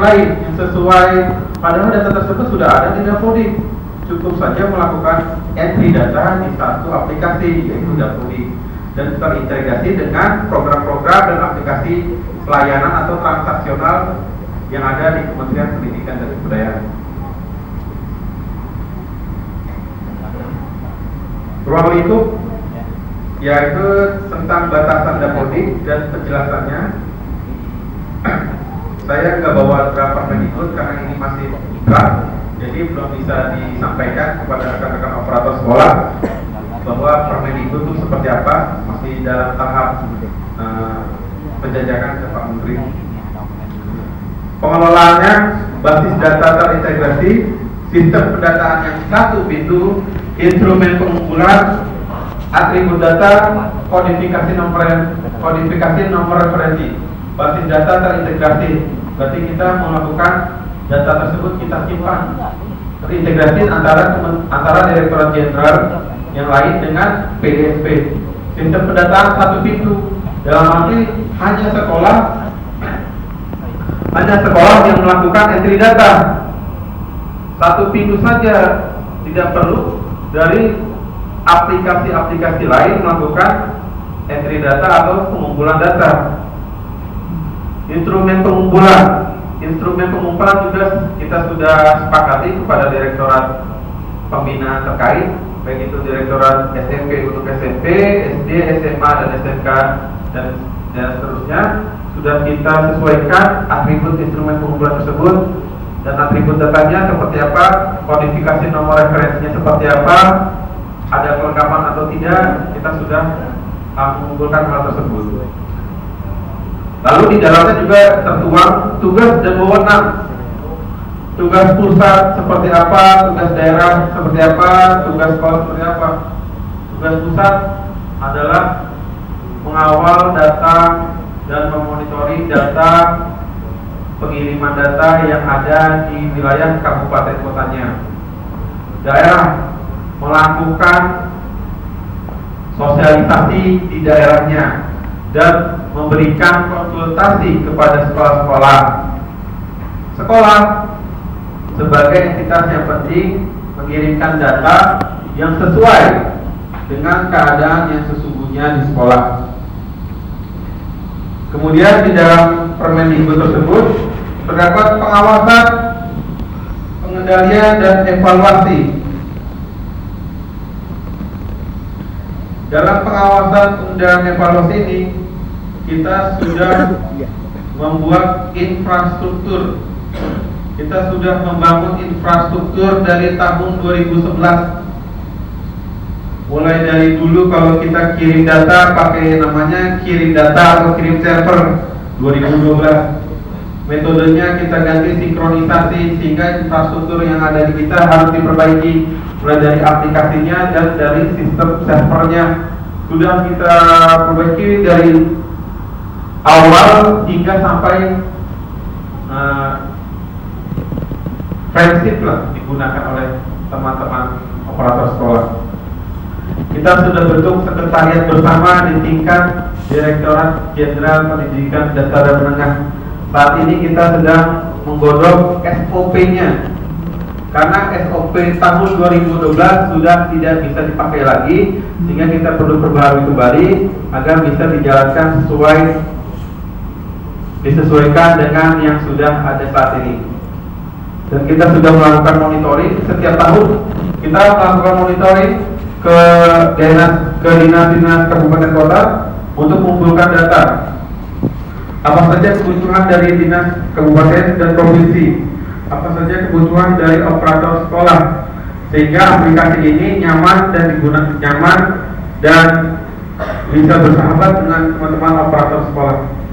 lain yang sesuai, padahal data tersebut sudah ada di Dapodik. Cukup saja melakukan entry data di satu aplikasi, yaitu Dapodik, dan terintegrasi dengan program-program dan aplikasi pelayanan atau transaksional yang ada di Kementerian Pendidikan dan Kebudayaan. Ruang lingkup yaitu tentang batasan Dapodik dan penjelasannya. Saya nggak bawa draft Permendikbud karena ini masih draft, jadi belum bisa disampaikan kepada rekan-rekan operator sekolah bahwa Permendikbud itu seperti apa, masih dalam tahap penjajakan ke Pak Menteri. Pengelolaannya basis data terintegrasi, sistem pendataan yang satu pintu, instrumen pengumpulan, atribut data, kodifikasi nomor referensi. Basis data terintegrasi, berarti kita melakukan data tersebut kita simpan terintegrasi antara Direktorat Jenderal yang lain dengan PDSP. Sistem pendataan satu pintu, dalam arti hanya sekolah yang melakukan entry data satu pintu saja, tidak perlu dari aplikasi-aplikasi lain melakukan entry data atau pengumpulan data. Instrumen pengumpulan juga kita sudah sepakati kepada Direktorat Pembinaan terkait, baik itu Direktorat SMP untuk SMP, SD, SMA, dan SMK dan seterusnya. Sudah kita sesuaikan atribut instrumen pengumpulan tersebut dan atribut datanya seperti apa, kodifikasi nomor referensinya seperti apa, ada kelengkapan atau tidak, kita sudah mengumpulkan hal tersebut. Lalu di dalamnya juga tertuang tugas dan wewenang. Tugas pusat seperti apa, tugas daerah seperti apa, tugas sekolah seperti apa. Tugas pusat adalah mengawal data dan memonitori data pengiriman data yang ada di wilayah kabupaten kotanya. Daerah melakukan sosialisasi di daerahnya dan memberikan konsultasi kepada sekolah-sekolah. Sekolah sebagai entitas yang penting mengirimkan data yang sesuai dengan keadaan yang sesungguhnya di sekolah. Kemudian di dalam Permendikbud tersebut terdapat pengawasan, pengendalian, dan evaluasi. Dalam pengawasan dan evaluasi ini kita sudah membuat infrastruktur. Kita sudah membangun infrastruktur dari tahun 2011. Mulai dari dulu kalau kita kirim data pakai namanya kirim data atau kirim server 2012. Metodenya kita ganti sinkronisasi sehingga infrastruktur yang ada di kita harus diperbaiki, mulai dari aplikasinya dan dari sistem servernya sudah kita perbaiki dari awal hingga sampai prinsip lah digunakan oleh teman-teman operator sekolah. Kita sudah bentuk sekretariat bersama di tingkat Direktorat Jenderal Pendidikan Dasar dan Menengah. Saat ini kita sedang menggodok SOP-nya, karena SOP tahun 2012 sudah tidak bisa dipakai lagi, sehingga kita perlu perbaharui kembali agar bisa dijalankan disesuaikan dengan yang sudah ada saat ini. Dan kita sudah melakukan monitoring setiap tahun. Kita melakukan monitoring ke dinas-dinas kabupaten kota untuk mengumpulkan data. Apa saja kebutuhan dari dinas kabupaten dan provinsi, apa saja kebutuhan dari operator sekolah, sehingga aplikasi ini nyaman dan digunakan nyaman dan bisa bersahabat dengan teman-teman operator sekolah.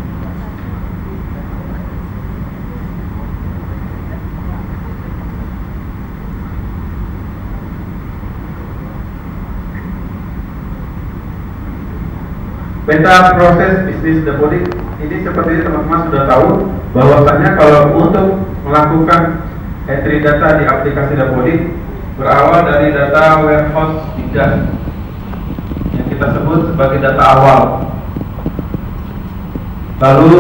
Peta proses bisnis Dapodik ini seperti teman-teman sudah tahu bahwasanya kalau untuk melakukan entry data di aplikasi Dapodik berawal dari data warehouse Digas yang kita sebut sebagai data awal. Lalu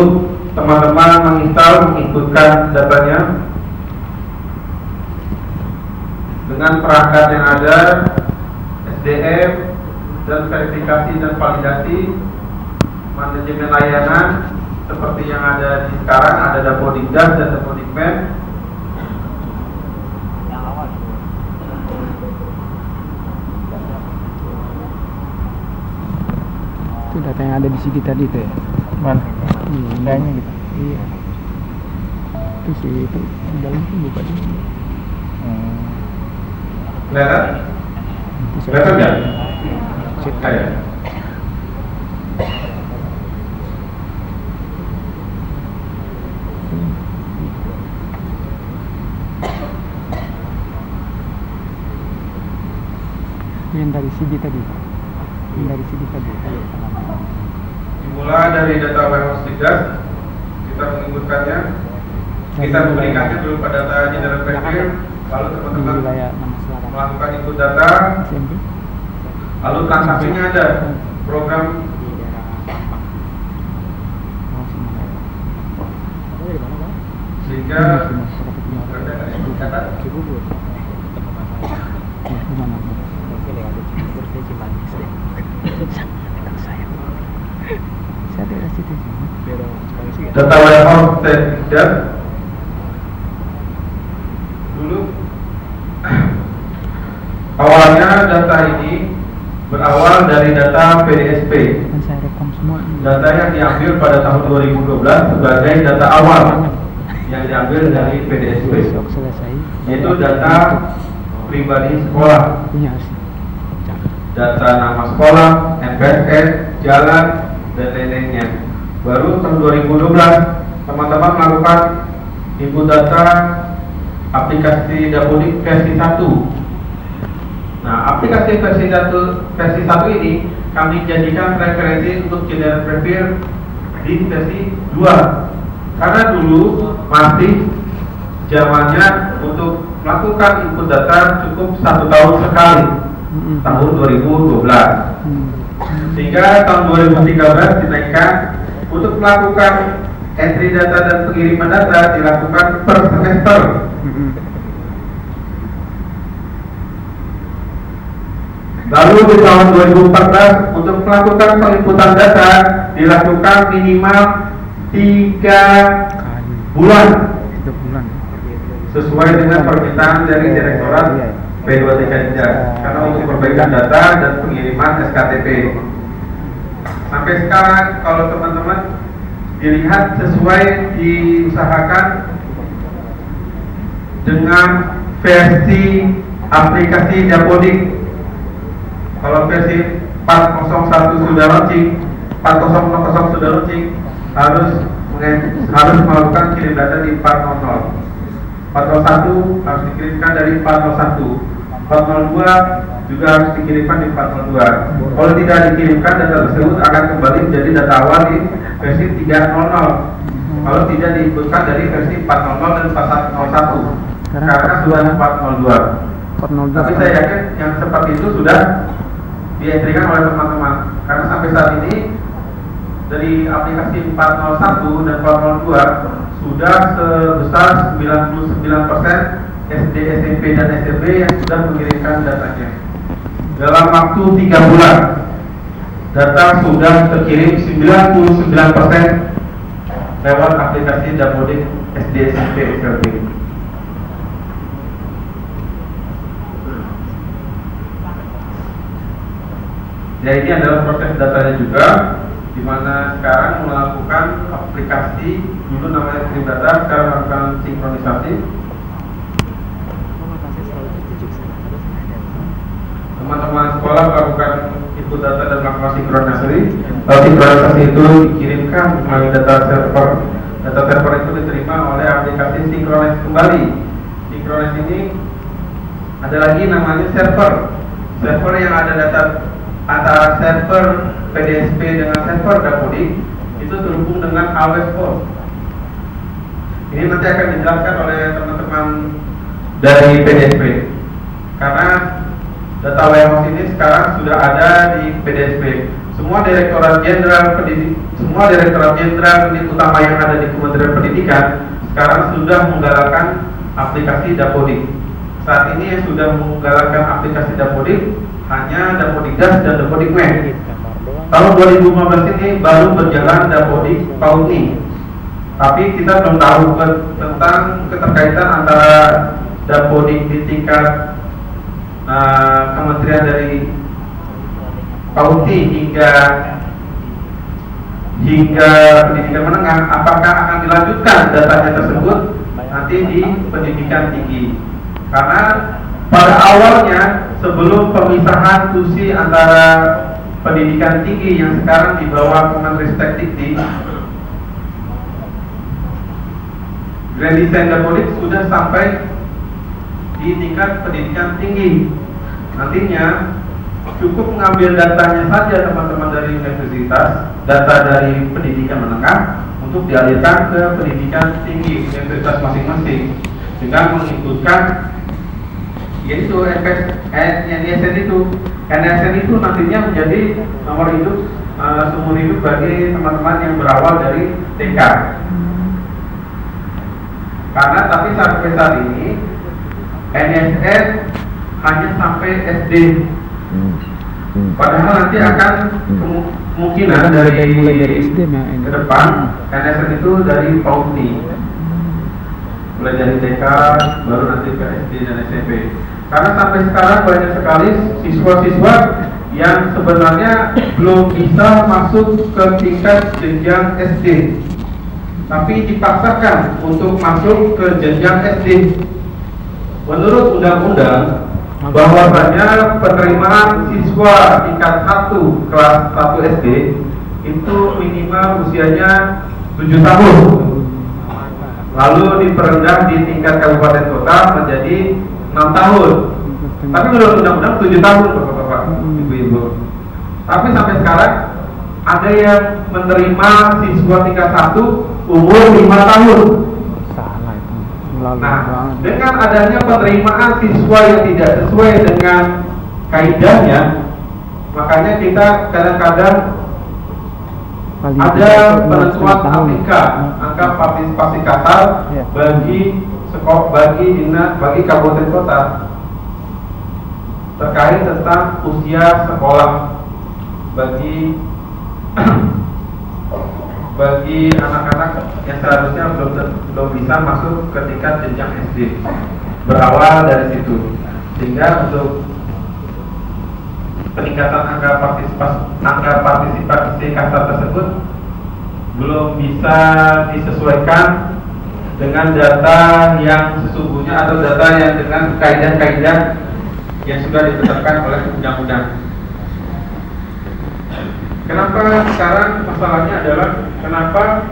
teman-teman menginstal, mengikutkan datanya dengan perangkat yang ada, SDM dan verifikasi dan validasi, manajemen layanan seperti yang ada di sekarang, ada Dapodikdas dan Dapodikmen. Itu data yang ada di CD tadi tuh ya? Mana? Kayaknya gitu. Iya. Itu sih itu di dalam tuh buka dulu. Kelihatan? Nanti saya Kelihatan nggak? cek. Kayak. Yang dari CD tadi. Yang dari CD tadi. Dimulai dari data warehouse Dikdas, kita menginputkannya, kita memberikannya berupa data general preview, lalu Di teman-teman wilayah nama Selarang. melakukan input data, SMP. lalu transaksinya ada program Di daerah Sampang. Oh, Semarang. Kamu dari mana, Bang? sehingga Di masyarakat Timur. ada data Cibubur. Tempat saya. Ya, di mana? Saya lewat di Cibubur, saya Cimanggis deh. Sama saya. Saya daerah situ sih. Daerah Cimanggis ya. data warehouse Dikdas. Dulu awalnya data ini berawal dari data PDSP, Kan saya rekam semua. data yang diambil pada tahun 2012 sebagai data awal yang diambil dari PDSP, Besok selesai. yaitu data pribadi sekolah, Punya sih. data nama sekolah, NPSN, jalan, dan lain-lainnya. Baru tahun 2012 teman-teman melakukan input data aplikasi Dapodik versi 1. Nah, aplikasi versi 1 ini kami jadikan referensi untuk general preview di versi 2. Karena dulu masih zamannya untuk melakukan input data cukup 1 tahun sekali, tahun 2012. Sehingga tahun 2013 dinaikkan untuk melakukan entry data dan pengiriman data dilakukan per semester. Lalu di tahun 2014 untuk melakukan penginputan data dilakukan minimal 3 Kali. bulan 3 bulan. sesuai dengan permintaan dari Direktorat P2TK Dikdas, karena untuk perbaikan data dan pengiriman SKTP. Sampai sekarang kalau teman-teman dilihat sesuai diusahakan dengan versi aplikasi Dapodik. Kalau versi 401 sudah launching, 4000 sudah launching, harus melakukan kirim data di 400. 401 harus dikirimkan dari 401. 402 juga harus dikirimkan di 402. Kalau tidak dikirimkan, data tersebut akan kembali menjadi data awal di versi 300. Kalau tidak diinputkan dari versi 400 dan 401, karena sudah 402. 402. Tapi saya yakin yang seperti itu sudah dientrikan oleh teman-teman, karena sampai saat ini dari aplikasi 401 dan 402 sudah sebesar 99% SD, SMP, dan SMP yang sudah mengirimkan datanya. Dalam waktu 3 bulan, data sudah terkirim 99% lewat aplikasi Dapodik SD, SMP, SMP. Ya, ini adalah proses datanya juga, di mana sekarang melakukan aplikasi, dulu namanya kirim data, sekarang melakukan sinkronisasi. Teman-teman sekolah melakukan input data dan melakukan sinkronisasi. Sinkronisasi itu dikirimkan melalui data server. Data server itu diterima oleh aplikasi sinkronis kembali. Sinkronis ini ada lagi namanya server. Server yang ada data antara server PDSP dengan server Dapodik itu terhubung dengan always on. Ini nanti akan dijelaskan oleh teman-teman dari PDSP, karena data warehouse ini sekarang sudah ada di PDSP. semua direktorat jenderal unit utama yang ada di Kementerian Pendidikan sekarang sudah menggalakkan aplikasi Dapodik. Saat ini yang sudah menggalakkan aplikasi Dapodik hanya Dapodikdas dan Dapodik Med. Tahun 2015 ini baru berjalan Dapodik Pautni. Tapi kita belum tahu tentang keterkaitan antara Dapodik di tingkat kementerian dari Pautni hingga pendidikan menengah, apakah akan dilanjutkan datanya tersebut nanti di pendidikan tinggi. Karena pada awalnya sebelum pemisahan fungsi antara pendidikan tinggi yang sekarang di bawah Kemenristek-Dikti, Grand Design Dapodik sudah sampai di tingkat pendidikan tinggi. Nantinya cukup mengambil datanya saja teman-teman dari universitas, data dari pendidikan menengah untuk dialirkan ke pendidikan tinggi universitas masing-masing dengan menginputkan yaitu NSN itu nantinya menjadi nomor hidup seumur hidup bagi teman-teman yang berawal dari TK. Karena tapi sampai saat ini NSN hanya sampai SD. Padahal nanti akan kemungkinan mulai dari SD ke depan NSN itu dari Pautni, mulai dari TK baru nanti ke SD dan SMP. Karena sampai sekarang banyak sekali siswa-siswa yang sebenarnya belum bisa masuk ke tingkat jenjang SD, tapi dipaksakan untuk masuk ke jenjang SD. Menurut undang-undang bahwasanya penerimaan siswa tingkat 1 kelas 1 SD itu minimal usianya 7 tahun. Lalu diperendah di tingkat kabupaten kota menjadi 6 tahun. Tapi menurut undang-undang 7 tahun Bapak-bapak, Ibu-ibu. Tapi sampai sekarang ada yang menerima siswa tingkat 1 umur 5 tahun. Nah, dengan adanya penerimaan siswa yang tidak sesuai dengan kaidahnya, makanya kita kadang-kadang ada penentuan angka partisipasi kasar bagi kabupaten kota terkait tentang usia sekolah bagi anak-anak yang seharusnya belum bisa masuk ke tingkat jenjang SD, berawal dari situ. Sehingga untuk peningkatan angka partisipasi kasar tersebut belum bisa disesuaikan dengan data yang sesungguhnya atau data yang dengan kaidah-kaidah yang sudah ditetapkan oleh undang-undang. Kenapa sekarang masalahnya adalah kenapa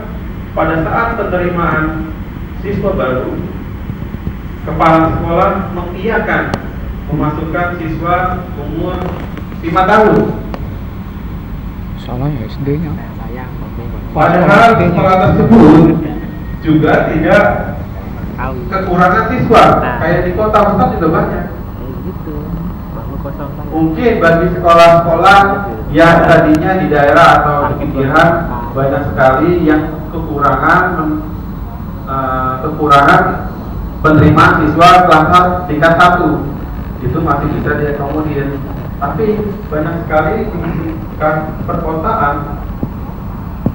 pada saat penerimaan siswa baru, kepala sekolah mengiyakan memasukkan siswa umur 5 tahun. Salah ya SD-nya. Padahal sekolah tersebut juga tidak kekurangan siswa. Kayak di kota besar juga banyak. Mungkin bagi sekolah-sekolah yang tadinya di daerah atau di pinggiran banyak sekali yang kekurangan penerimaan siswa kelas tingkat 1 itu masih bisa diakomodir. Tapi banyak sekali di perkotaan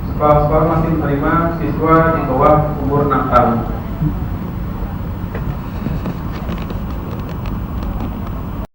sekolah-sekolah masih menerima siswa di bawah umur 6 tahun.